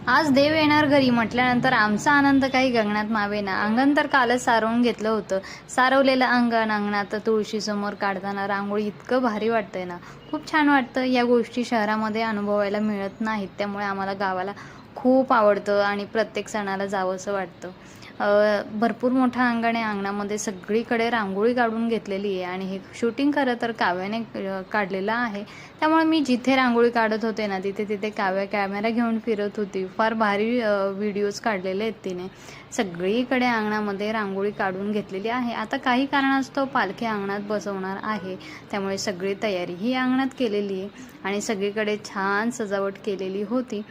आज देव येणार घरी म्हटल्यानंतर आमचा आनंद काही गगनात मावेना। अंगण तर कालच सारवून घेतलं होतं। सारवलेलं अंगण, अंगणात तुळशीसमोर काढताना रांगोळी इतकं भारी वाटतंय ना, खूप छान वाटतं। या गोष्टी शहरामध्ये अनुभवायला मिळत नाहीत, त्यामुळे आम्हाला गावाला खूप आवडतं आणि प्रत्येक सणाला जावंसं वाटतं। भरपूर मोठं अंगण आहे, अंगणामध्ये सगळीकडे रांगोळी काढून घेतलेली आहे आणि हे शूटिंग खरं तर काव्याने काढलेलं आहे। त्यामुळे मी जिथे रांगोळी काढत होते ना, तिथे तिथे काव्या कॅमेरा घेऊन फिरत होती। फार भारी व्हिडिओज काढलेले आहेत तिने। सगळीकडे अंगणामध्ये रांगोळी काढून घेतलेली आहे। आता काही कारणास्तव पालखी अंगणात बसवणार आहे, त्यामुळे सगळी तयारी ही अंगणात केलेली आहे आणि सगळीकडे छान सजावट केलेली होती।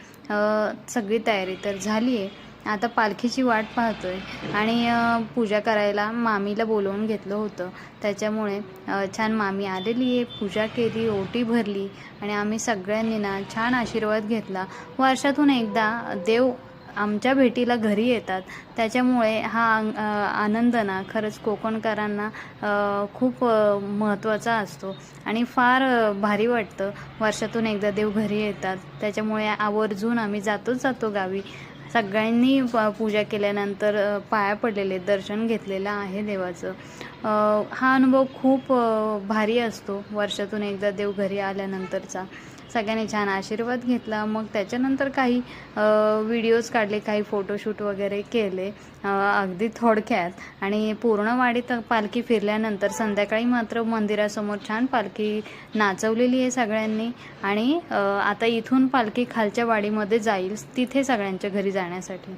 सगळी तयारी तर झाली आहे, आता पालखीची वाट पाहतोय आणि पूजा करायला मामीला बोलवून घेतलं होतं, त्याच्यामुळे छान मामी आलेली आहे, पूजा केली, ओटी भरली आणि आम्ही सगळ्यांनी ना छान आशीर्वाद घेतला। वर्षातून एकदा देव आमच्या भेटीला घरी येतात, त्याच्यामुळे हा आनंद ना खरंच कोकणकरांना खूप महत्त्वाचा असतो आणि फार भारी वाटतं। वर्षातून एकदा देव घरी येतात, त्याच्यामुळे आवर्जून आम्ही जातो गावी। सगळ्यांनी पूजा केल्यानंतर पाया पडलेले, दर्शन घेतलेलं आहे देवाचं। हा अनुभव खूप भारी असतो वर्षातून एकदा देव घरी आल्यानंतरचा। सगळ्यांनी छान आशीर्वाद घेतला, मग त्याच्यानंतर काही व्हिडिओज काढले, काही फोटोशूट वगैरे केले अगदी थोडक्यात। आणि पूर्ण वाडीत पालखी फिरल्यानंतर संध्याकाळी मात्र मंदिरासमोर छान पालखी नाचवलेली आहे सगळ्यांनी आणि आता इथून पालखी खालच्या वाडीमध्ये जाईल, तिथे सगळ्यांच्या घरी जाण्यासाठी।